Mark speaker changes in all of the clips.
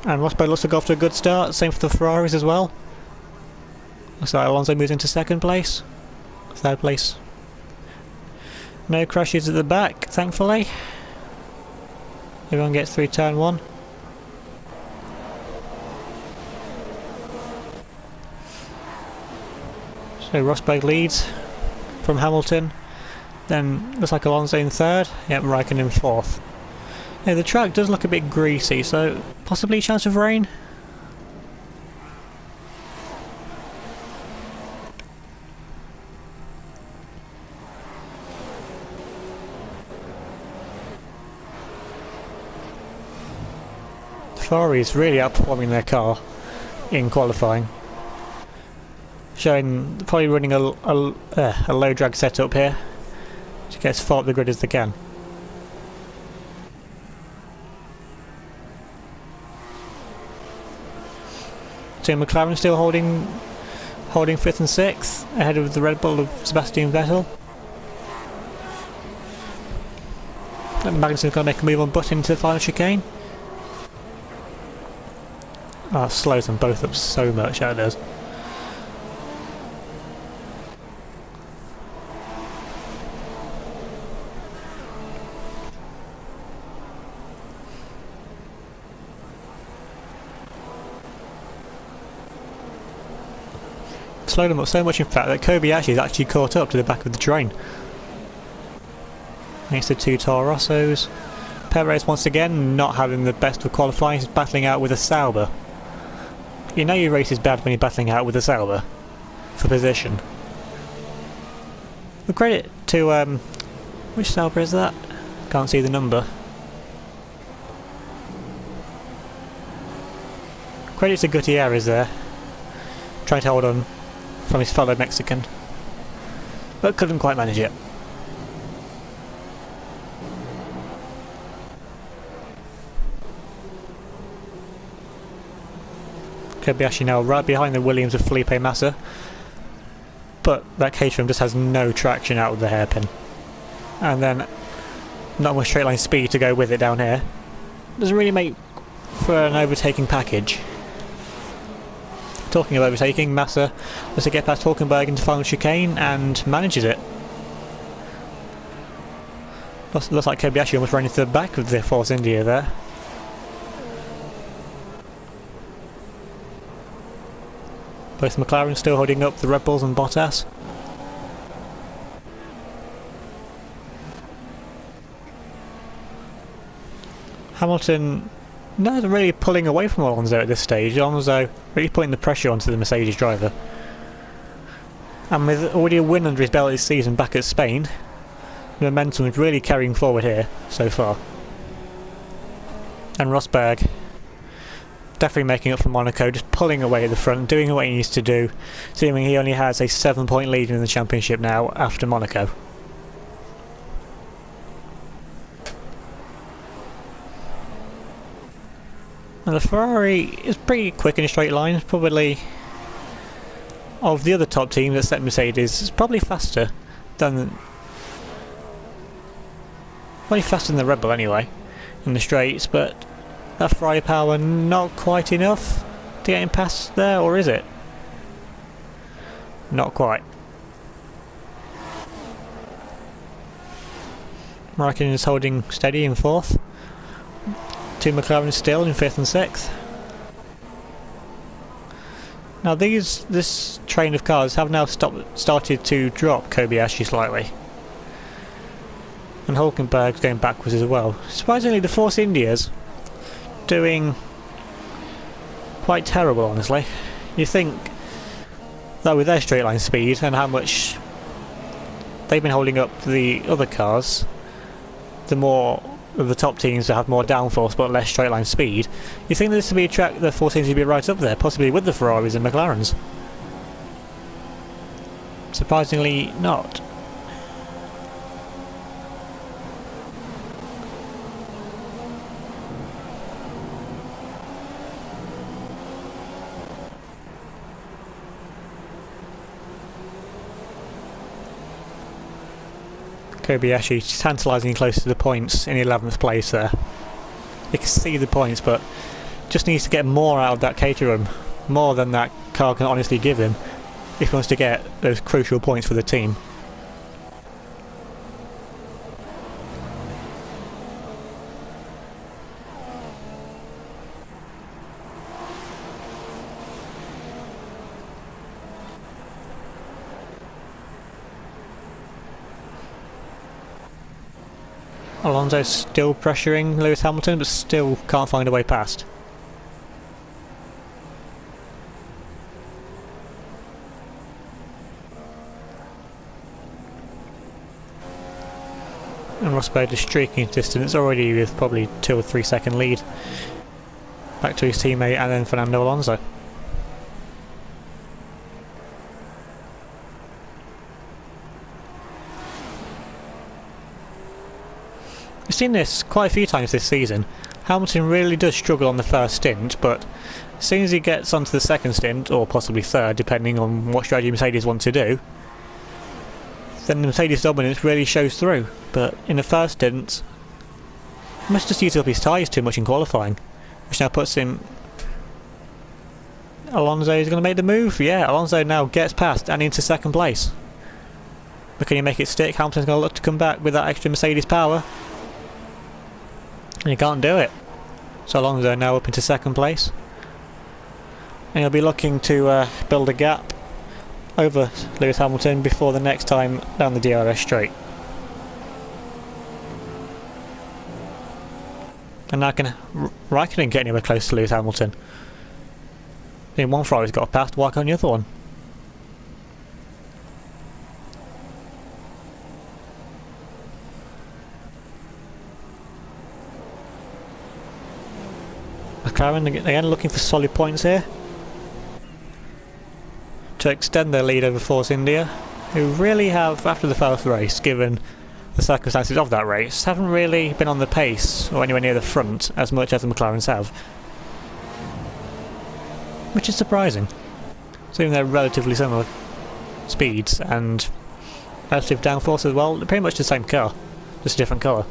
Speaker 1: And Rosberg looks to go off to a good start, same for the Ferraris as well. Looks like Alonso moves into second place. Third place. No crashes at the back, thankfully. Everyone gets through turn 1. So Rosberg leads from Hamilton. Then looks like Alonso in third. Yep, Raikkonen in fourth. Yeah, the track does look a bit greasy, so possibly a chance of rain. Ferrari is really outperforming their car in qualifying. Showing probably running a low drag setup here to get as far up the grid as they can. So McLaren still holding 5th and 6th ahead of the Red Bull of Sebastian Vettel. Magnussen's going to make a move on Button into the final chicane. Oh, it slows them both up so much, that does. Slowed them up so much in fact that Kobayashi is actually caught up to the back of the train. Next to 2 Toro Rossos. Perez once again not having the best of qualifying, he's battling out with a Sauber. You know your race is bad when you're battling out with a Sauber for position. The credit to which Sauber is that? Can't see the number. Credit to Gutierrez there, trying to hold on from his fellow Mexican, but couldn't quite manage it. Kobayashi now right behind the Williams of Felipe Massa, but that Caterham just has no traction out of the hairpin, and then not much straight line speed to go with it down here. Doesn't really make for an overtaking package. Talking of overtaking, Massa was to get past Hülkenberg into final chicane and manages it. Looks like Kobayashi almost ran into the back of the Force India there. Both McLaren still holding up the Red Bulls and Bottas. Hamilton not really pulling away from Alonso at this stage. Alonso really putting the pressure onto the Mercedes driver. And with already a win under his belt this season back at Spain, the momentum is really carrying forward here so far. And Rosberg definitely making up for Monaco, just pulling away at the front, doing what he needs to do, seeming he only has a 7-point lead in the championship now after Monaco. And the Ferrari is pretty quick in a straight line. It's probably, of the other top teams that set Mercedes, it's probably faster than the Red Bull anyway, in the straights, but that Ferrari power not quite enough to get him past there, or is it? Not quite. Raikkonen is holding steady in 4th. 2 McLaren still in 5th and 6th. Now this train of cars have now started to drop Kobayashi slightly. And Hülkenberg's going backwards as well. Surprisingly, the Force India's doing quite terrible, honestly. You think that with their straight line speed and how much they've been holding up the other cars, the more of the top teams that have more downforce but less straight line speed, you think this would be a track that Force seems to be right up there, possibly with the Ferraris and McLarens. Surprisingly not. Kobayashi tantalising close to the points in 11th place there. You can see the points, but just needs to get more out of that Caterham, more than that car can honestly give him, if he wants to get those crucial points for the team. Alonso's still pressuring Lewis Hamilton, but still can't find a way past. And Rosberg is streaking distance already with probably 2 or 3 second lead. Back to his teammate and then Fernando Alonso. We've seen this quite a few times this season. Hamilton really does struggle on the first stint, but as soon as he gets onto the second stint, or possibly third, depending on what strategy Mercedes want to do, then the Mercedes dominance really shows through. But in the first stint, he must just use up his tyres too much in qualifying, which now puts him... Alonso is going to make the move. Yeah, Alonso now gets past and into second place. But can he make it stick? Hamilton's going to look to come back with that extra Mercedes power. And he can't do it. So Alonso now up into second place. And he'll be looking to build a gap over Lewis Hamilton before the next time down the DRS straight. And now can Raikkonen get anywhere close to Lewis Hamilton? In one Ferrari's got a pass, why can't the other one? McLaren again looking for solid points here to extend their lead over Force India, who really have, after the first race, given the circumstances of that race, haven't really been on the pace or anywhere near the front as much as the McLarens have. Which is surprising, seeing they're relatively similar speeds and relative downforce as well. They're pretty much the same car, just a different colour.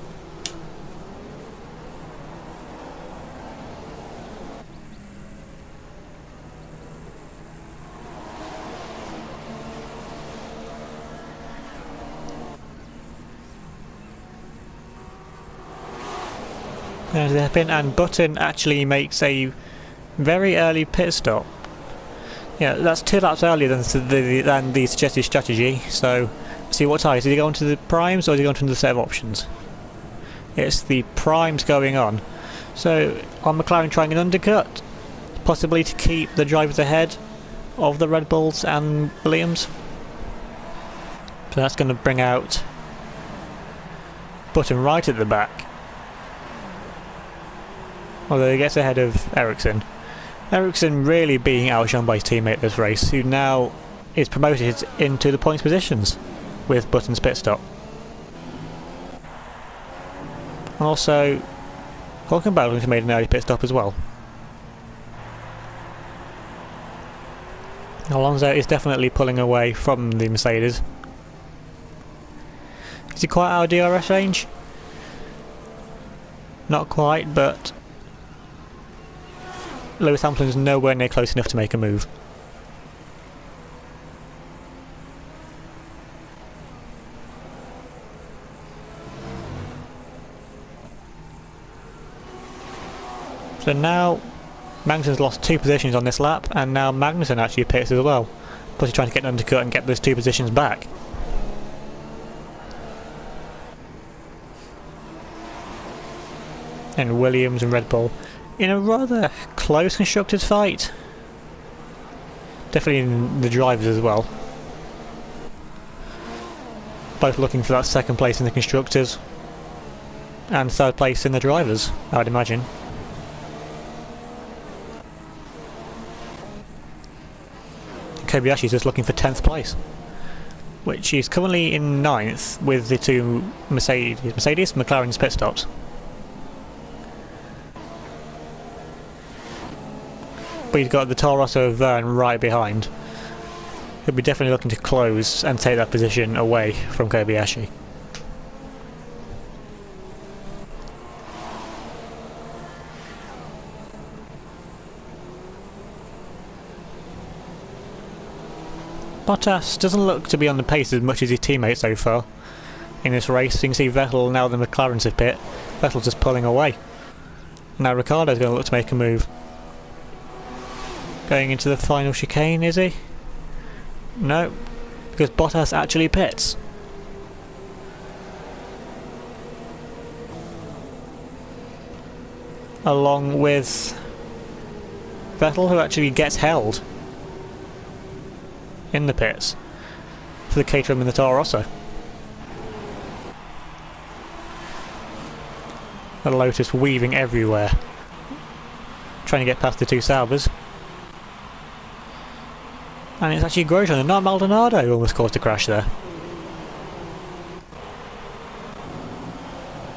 Speaker 1: And Button actually makes a very early pit stop. Yeah, that's 2 laps earlier than the suggested strategy. So, see what tyres. Is he going to the primes or is he going to the set of options? It's the primes going on. So, on McLaren trying an undercut, possibly to keep the drivers ahead of the Red Bulls and Williams. So that's going to bring out Button right at the back. Although he gets ahead of Ericsson. Ericsson really being outshone by his teammate this race, who now is promoted into the points positions with Button's pit stop. And also, Hulkenberg made an early pit stop as well. Alonso is definitely pulling away from the Mercedes. Is he quite out of DRS range? Not quite, but Lewis Hamilton is nowhere near close enough to make a move. So now Magnussen's lost 2 positions on this lap, and now Magnussen actually pits as well. Plus he's trying to get an undercut and get those 2 positions back. And Williams and Red Bull in a rather close constructors fight. Definitely in the drivers as well. Both looking for that second place in the constructors and third place in the drivers, I would imagine. Kobayashi's just looking for 10th place, which is currently in 9th with the 2 McLaren's pit stops. But he's got the Toro Rosso Verne right behind. He'll be definitely looking to close and take that position away from Kobayashi. Bottas doesn't look to be on the pace as much as his teammates so far in this race. You can see Vettel, now the McLaren's a pit, Vettel just pulling away. Now Ricciardo's going to look to make a move. Going into the final chicane, is he? No, because Bottas actually pits. Along with Vettel, who actually gets held in the pits for the Caterham and the Toro Rosso. The Lotus weaving everywhere, trying to get past the two Saubers. And it's actually Grosjean and not Maldonado who almost caused a crash there.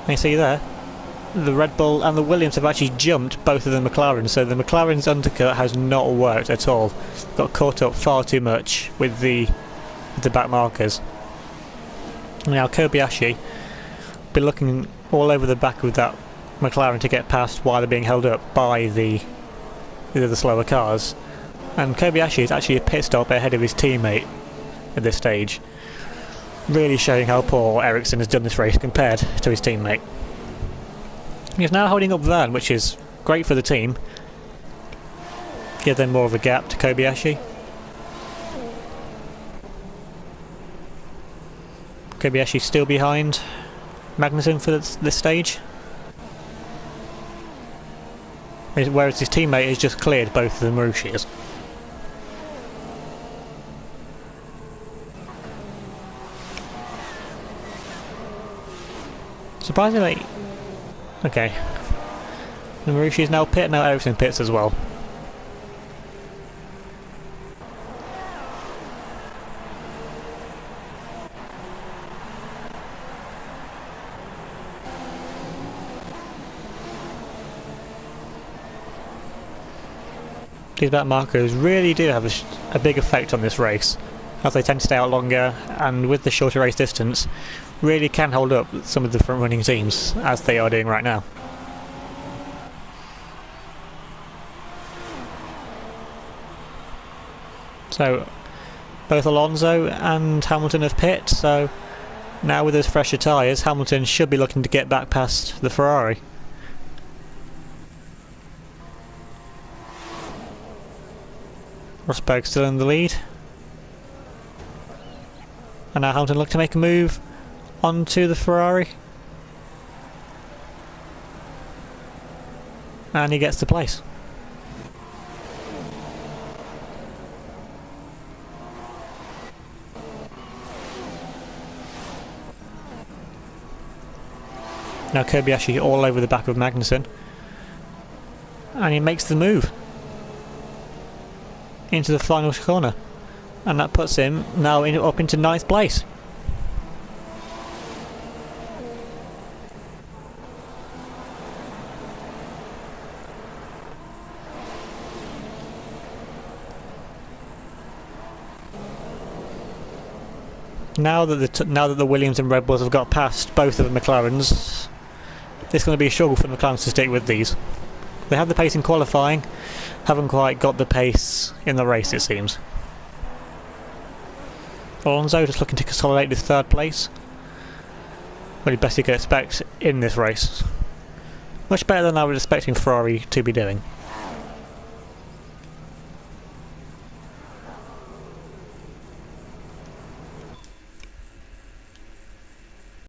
Speaker 1: And you see there, the Red Bull and the Williams have actually jumped both of the McLarens, so the McLaren's undercut has not worked at all. Got caught up far too much with the back markers. Now Kobayashi be looking all over the back of that McLaren to get past while they're being held up by the slower cars. And Kobayashi is actually a pit stop ahead of his teammate at this stage, really showing how poor Ericsson has done this race compared to his teammate. He's now holding up Verne, which is great for the team. Give them more of a gap to Kobayashi. Kobayashi still behind Magnussen for this stage, whereas his teammate has just cleared both of the Marussias. Surprisingly, okay, the Marussia is now pit, now Ericsson pits as well. These back markers really do have a big effect on this race, as they tend to stay out longer, and with the shorter race distance really can hold up some of the front running teams, as they are doing right now. So both Alonso and Hamilton have pit, so now with those fresher tyres, Hamilton should be looking to get back past the Ferrari. Rosberg still in the lead. And now Hamilton look to make a move onto the Ferrari. And he gets the place. Now Kobayashi all over the back of Magnussen. And he makes the move into the final corner. And that puts him now up into 9th place. Now that the Williams and Red Bulls have got past both of the McLarens, it's going to be a struggle for the McLarens to stick with these. They have the pace in qualifying, haven't quite got the pace in the race, it seems. Alonso just looking to consolidate this 3rd place. What best you could expect in this race. Much better than I was expecting Ferrari to be doing.